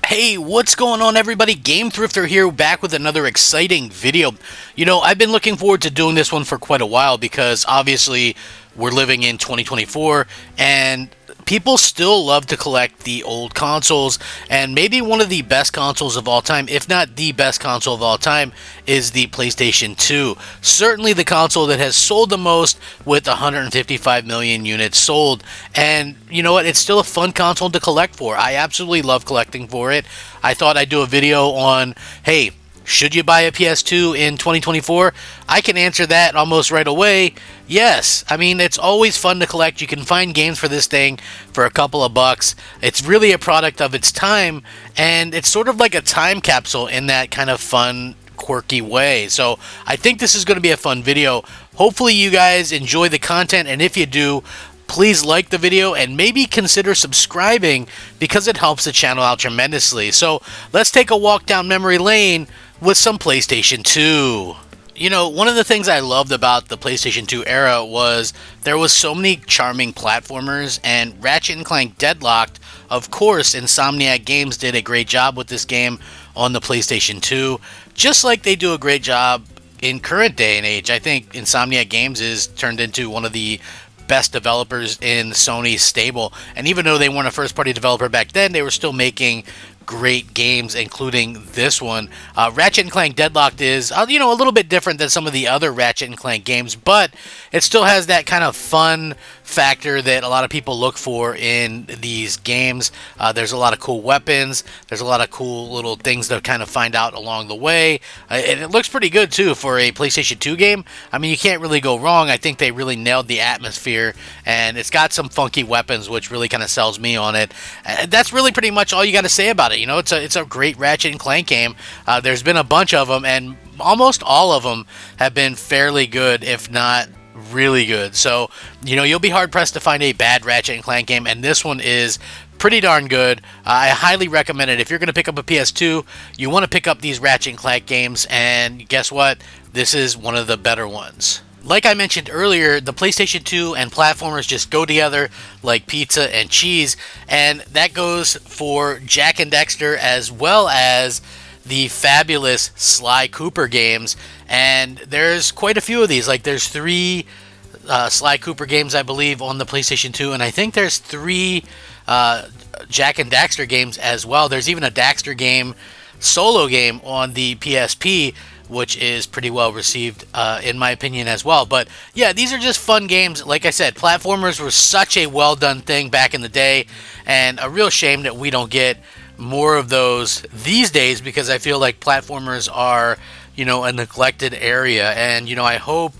Hey, what's going on, everybody? Game Thrifter here, back with another exciting video. I've been looking forward to doing this one for quite a while because obviously we're living in 2024 and people still love to collect the old consoles, and maybe one of the best consoles of all time, if not the best console of all time, is the PlayStation 2. Certainly the console that has sold the most with 155 million units sold. And you know what? It's still a fun console to collect for. I absolutely love collecting for it. I thought I'd do a video on, hey, should you buy a PS2 in 2024? I can answer that almost right away. Yes. I mean, it's always fun to collect. You can find games for this thing for a couple of bucks. It's really a product of its time, and it's sort of like a time capsule in that kind of fun, quirky way. So I think this is going to be a fun video. Hopefully you guys enjoy the content, and if you do, please like the video and maybe consider subscribing because it helps the channel out tremendously. So let's take a walk down memory lane with some PlayStation 2. One of the things I loved about the PlayStation 2 era was there was so many charming platformers, and Ratchet and Clank Deadlocked, of course, Insomniac Games did a great job with this game on the PlayStation 2, just like they do a great job in current day and age. I think Insomniac Games is turned into one of the best developers in Sony's stable, and even though they weren't a first-party developer back then, they were still making great games, including this one. Ratchet and Clank Deadlocked is, a little bit different than some of the other Ratchet and Clank games, but it still has that kind of fun factor that a lot of people look for in these games. There's a lot of cool weapons. There's a lot of cool little things to kind of find out along the way. And it looks pretty good, too, for a PlayStation 2 game. I mean, you can't really go wrong. I think they really nailed the atmosphere, and it's got some funky weapons, which really kind of sells me on it. That's really pretty much all you got to say about it. It's a great Ratchet and Clank game. There's been a bunch of them, and almost all of them have been fairly good, if not really good. So, you'll be hard-pressed to find a bad Ratchet and Clank game, and this one is pretty darn good. I highly recommend it. If you're going to pick up a PS2, you want to pick up these Ratchet and Clank games, and guess what? This is one of the better ones. Like I mentioned earlier, the PlayStation 2 and platformers just go together like pizza and cheese, and that goes for Jak and Daxter as well as the fabulous Sly Cooper games. And there's quite a few of these. Like, there's 3 Sly Cooper games, I believe, on the PlayStation 2, and I think there's 3 Jak and Daxter games as well. There's even a Daxter game, solo game, on the PSP, which is pretty well received, in my opinion, as well. But yeah, these are just fun games. Like I said, platformers were such a well done thing back in the day, and a real shame that we don't get more of those these days, because I feel like platformers are, a neglected area. And, I hope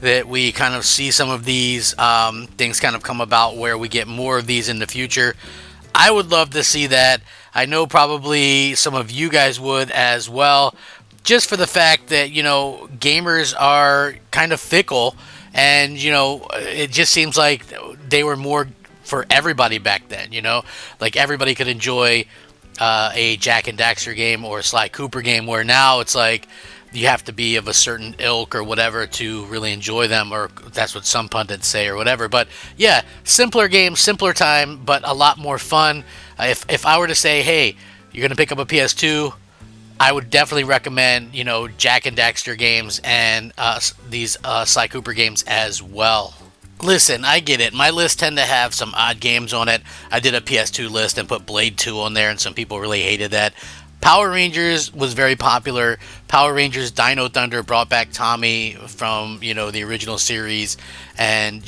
that we kind of see some of these things kind of come about where we get more of these in the future. I would love to see that. I know probably some of you guys would as well, just for the fact that, gamers are kind of fickle, and, it just seems like they were more for everybody back then, like everybody could enjoy a Jak and Daxter game or a Sly Cooper game, where now it's like you have to be of a certain ilk or whatever to really enjoy them, or that's what some pundits say or whatever. But yeah, simpler game, simpler time, but a lot more fun. If I were to say, hey, you're going to pick up a PS2, I would definitely recommend, Jak and Daxter games and these Sly Cooper games as well. Listen, I get it. My list tend to have some odd games on it. I did a PS2 list and put Blade 2 on there, and some people really hated that. Power Rangers was very popular. Power Rangers Dino Thunder brought back Tommy from, the original series. And,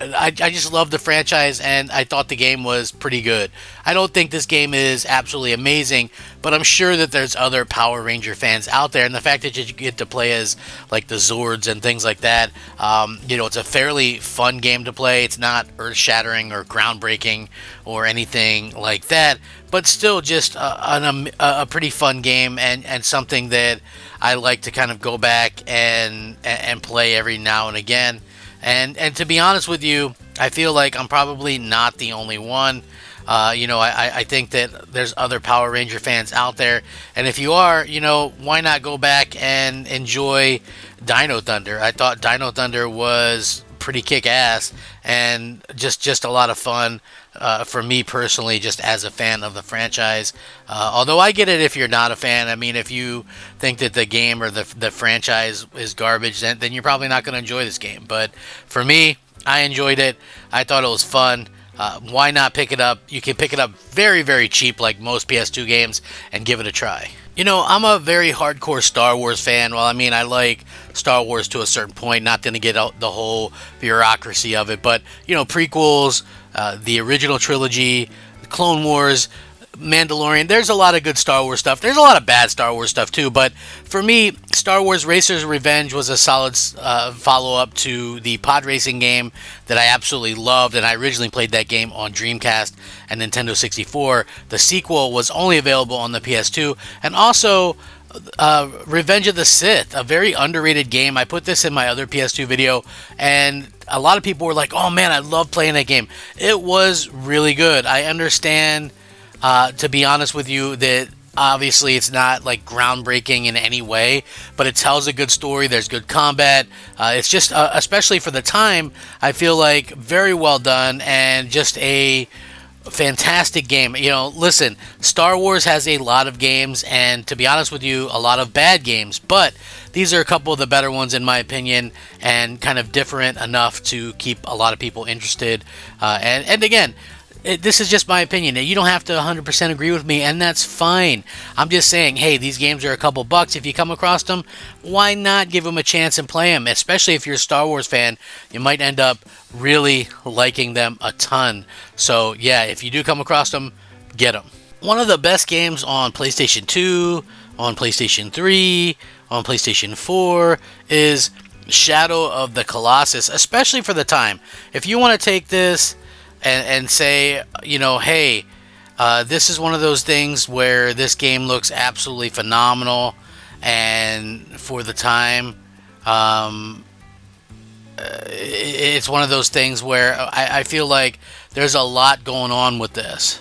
I just love the franchise, and I thought the game was pretty good. I don't think this game is absolutely amazing, but I'm sure that there's other Power Ranger fans out there, and the fact that you get to play as, like, the Zords and things like that, it's a fairly fun game to play. It's not earth-shattering or groundbreaking or anything like that, but still just a pretty fun game, and something that I like to kind of go back and play every now and again. And to be honest with you, I feel like I'm probably not the only one. I think that there's other Power Ranger fans out there. And if you are, why not go back and enjoy Dino Thunder? I thought Dino Thunder was pretty kick-ass, and just a lot of fun for me personally, just as a fan of the franchise. Although I get it if you're not a fan. I mean, if you think that the game or the franchise is garbage, then you're probably not going to enjoy this game. But for me, I enjoyed it. I thought it was fun. Why not pick it up? You can pick it up very, very cheap, like most PS2 games, and give it a try. You know, I'm a very hardcore Star Wars fan. Well, I mean, I like Star Wars to a certain point, not going to get out the whole bureaucracy of it, but, you know, prequels, the original trilogy, Clone Wars, Mandalorian, there's a lot of good Star Wars stuff. There's a lot of bad Star Wars stuff too, but for me, Star Wars Racer's Revenge was a solid follow-up to the pod racing game that I absolutely loved, and I originally played that game on Dreamcast and Nintendo 64. The sequel was only available on the PS2, and also Revenge of the Sith, a very underrated game. I put this in my other PS2 video, and a lot of people were like, oh man, I love playing that game. It was really good. I understand, to be honest with you, that obviously it's not like groundbreaking in any way, but it tells a good story. There's good combat. It's just, especially for the time, I feel like very well done, and just a fantastic game. You know, listen, Star Wars has a lot of games, and to be honest with you, a lot of bad games, but these are a couple of the better ones in my opinion, and kind of different enough to keep a lot of people interested. And again, this is just my opinion. You don't have to 100% agree with me, and that's fine. I'm just saying, hey, these games are a couple bucks. If you come across them, why not give them a chance and play them? Especially if you're a Star Wars fan, you might end up really liking them a ton. So yeah, if you do come across them, get them. One of the best games on PlayStation 2, on PlayStation 3, on PlayStation 4 is Shadow of the Colossus, especially for the time. If you want to take this and say, you know, hey, this is one of those things where this game looks absolutely phenomenal, and for the time, it's one of those things where I feel like there's a lot going on with this.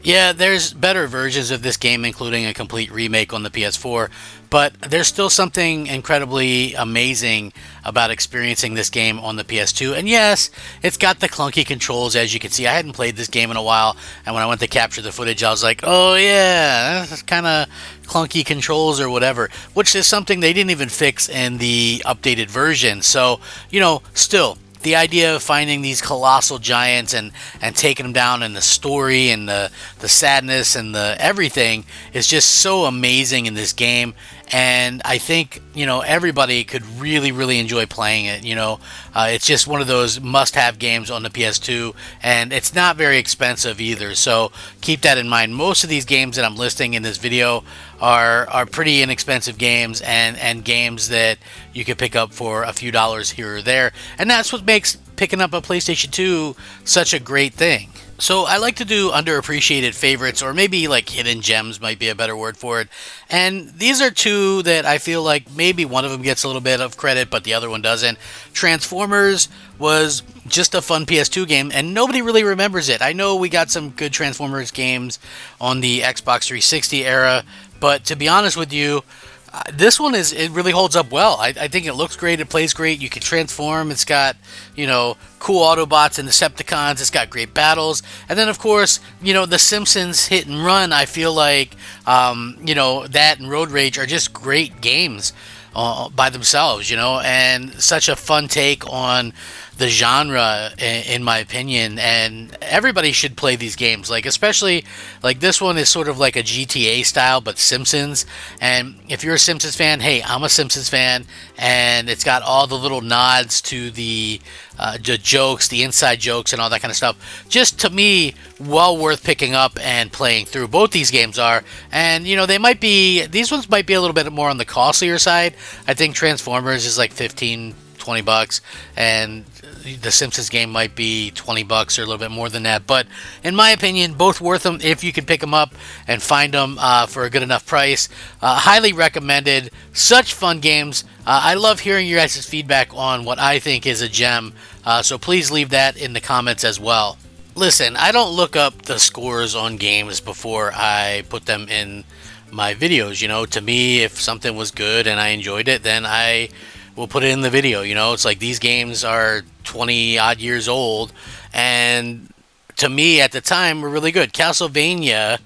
Yeah, there's better versions of this game, including a complete remake on the PS4, but there's still something incredibly amazing about experiencing this game on the PS2. And yes, it's got the clunky controls, as you can see. I hadn't played this game in a while, and when I went to capture the footage, I was like, oh yeah, that's kind of clunky controls or whatever, which is something they didn't even fix in the updated version. So, you know, still, the idea of finding these colossal giants and taking them down, and the story and the sadness and the everything is just so amazing in this game. And I think, you know, everybody could really, really enjoy playing it. You know, it's just one of those must-have games on the PS2, and it's not very expensive either. So keep that in mind. Most of these games that I'm listing in this video are pretty inexpensive games, and games that you could pick up for a few dollars here or there. And that's what makes picking up a PlayStation 2 such a great thing. So I like to do underappreciated favorites, or maybe like hidden gems might be a better word for it. And these are two that I feel like maybe one of them gets a little bit of credit, but the other one doesn't. Transformers was just a fun PS2 game, and nobody really remembers it. I know we got some good Transformers games on the Xbox 360 era, but to be honest with you, this one it really holds up well. I think it looks great, it plays great, you can transform, it's got, you know, cool Autobots and Decepticons, it's got great battles, and then of course, you know, the Simpsons Hit and Run, I feel like, you know, that and Road Rage are just great games by themselves, you know, and such a fun take on the genre, in my opinion. And everybody should play these games, like, especially like this one is sort of like a GTA style but Simpsons. And if you're a Simpsons fan, hey, I'm a Simpsons fan, and it's got all the little nods to the jokes, the inside jokes and all that kind of stuff. Just, to me, well worth picking up and playing through. Both these games are, and you know, these ones might be a little bit more on the costlier side. I think Transformers is like 15, 20 bucks, and the Simpsons game might be 20 bucks or a little bit more than that. But in my opinion, both worth them if you can pick them up and find them for a good enough price. Highly recommended. Such fun games. I love hearing your guys' feedback on what I think is a gem, so please leave that in the comments as well. Listen, I don't look up the scores on games before I put them in my videos. You know, to me, if something was good and I enjoyed it, then I we'll put it in the video. You know, it's like these games are 20 odd years old, and to me at the time were really good. Castlevania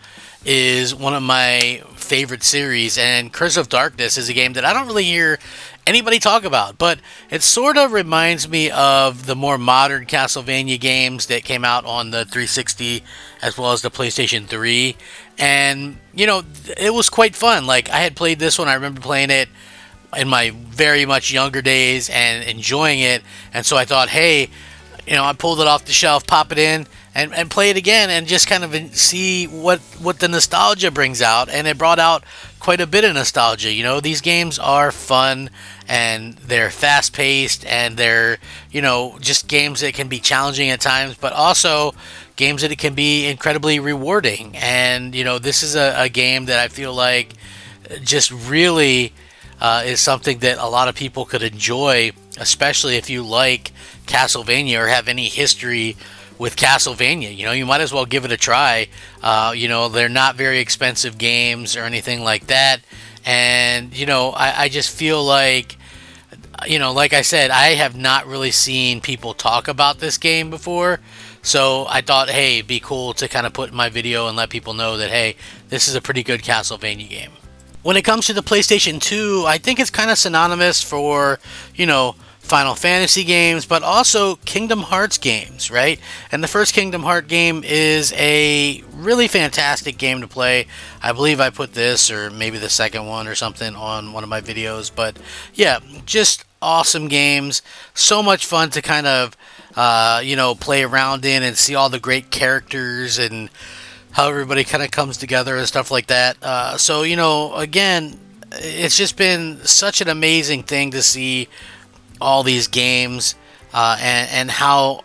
is one of my favorite series, and Curse of Darkness is a game that I don't really hear anybody talk about, but it sort of reminds me of the more modern Castlevania games that came out on the 360 as well as the PlayStation 3. And, you know, it was quite fun. Like, I had played this one, I remember playing it in my very much younger days and enjoying it. And so I thought, hey, you know, I pulled it off the shelf, pop it in, and play it again and just kind of see what the nostalgia brings out. And it brought out quite a bit of nostalgia. You know, these games are fun and they're fast paced and they're, you know, just games that can be challenging at times, but also games that it can be incredibly rewarding. And, you know, this is a game that I feel like just really is something that a lot of people could enjoy, especially if you like Castlevania or have any history with Castlevania. You know, you might as well give it a try. You know, they're not very expensive games or anything like that. And, you know, I just feel like, you know, like I said, I have not really seen people talk about this game before. So I thought, hey, it'd be cool to kind of put in my video and let people know that, hey, this is a pretty good Castlevania game. When it comes to the PlayStation 2, I think it's kind of synonymous for, you know, Final Fantasy games, but also Kingdom Hearts games, right? And the first Kingdom Hearts game is a really fantastic game to play. I believe I put this, or maybe the second one or something, on one of my videos. But yeah, just awesome games. So much fun to kind of, you know, play around in and see all the great characters and how everybody kind of comes together and stuff like that. So, you know, again, it's just been such an amazing thing to see all these games and how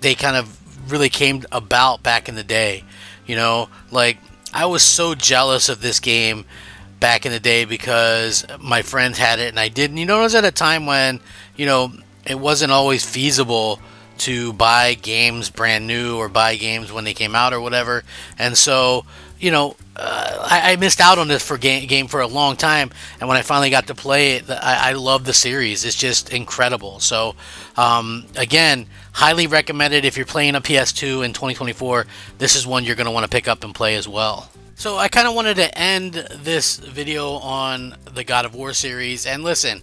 they kind of really came about back in the day. You know, like, I was so jealous of this game back in the day because my friends had it and I didn't. You know, it was at a time when, you know, it wasn't always feasible to buy games brand new or buy games when they came out or whatever. And so, you know, I missed out on this game for a long time, and when I finally got to play it, I love the series. It's just incredible. So, again, highly recommended if you're playing a PS2 in 2024. This is one you're going to want to pick up and play as well. So I kind of wanted to end this video on the God of War series, and listen,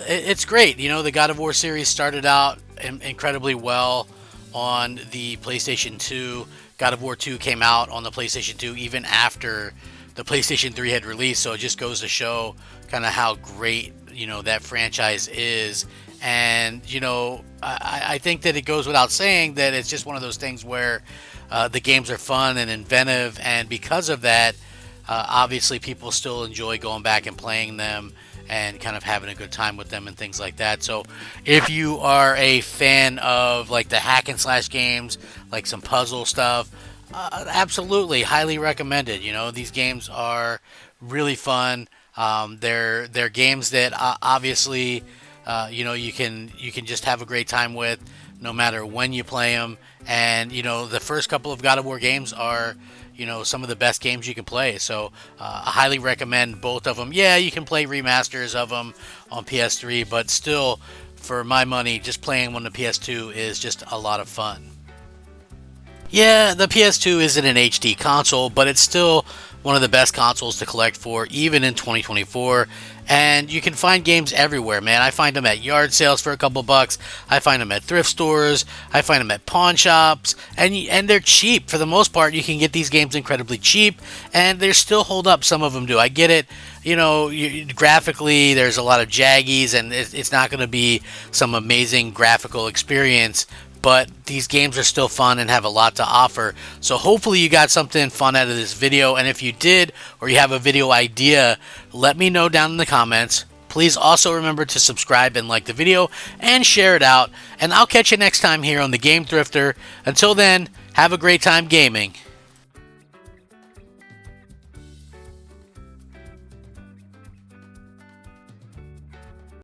it's great. You know, the God of War series started out incredibly well on the PlayStation 2. God of War 2 came out on the PlayStation 2 even after the PlayStation 3 had released, so it just goes to show kind of how great, you know, that franchise is. And, you know, I think that it goes without saying that it's just one of those things where the games are fun and inventive, and because of that, obviously people still enjoy going back and playing them and kind of having a good time with them and things like that. So if you are a fan of like the hack and slash games, like some puzzle stuff, absolutely highly recommended. You know, these games are really fun. They're games that obviously you know, you can just have a great time with no matter when you play them. And, you know, the first couple of God of War games are, you know, some of the best games you can play. So I highly recommend both of them. Yeah, you can play remasters of them on PS3, but still, for my money, just playing on the PS2 is just a lot of fun. Yeah, the PS2 isn't an HD console, but it's still one of the best consoles to collect for, even in 2024. And you can find games everywhere, man. I find them at yard sales for a couple bucks. I find them at thrift stores. I find them at pawn shops. And they're cheap. For the most part, you can get these games incredibly cheap, and they still hold up. Some of them do. I get it. You know, graphically, there's a lot of jaggies, and it's not going to be some amazing graphical experience, but these games are still fun and have a lot to offer. So hopefully you got something fun out of this video, and if you did, or you have a video idea, let me know down in the comments. Please also remember to subscribe and like the video and share it out, and I'll catch you next time here on The Game Thrifter. Until then, have a great time gaming.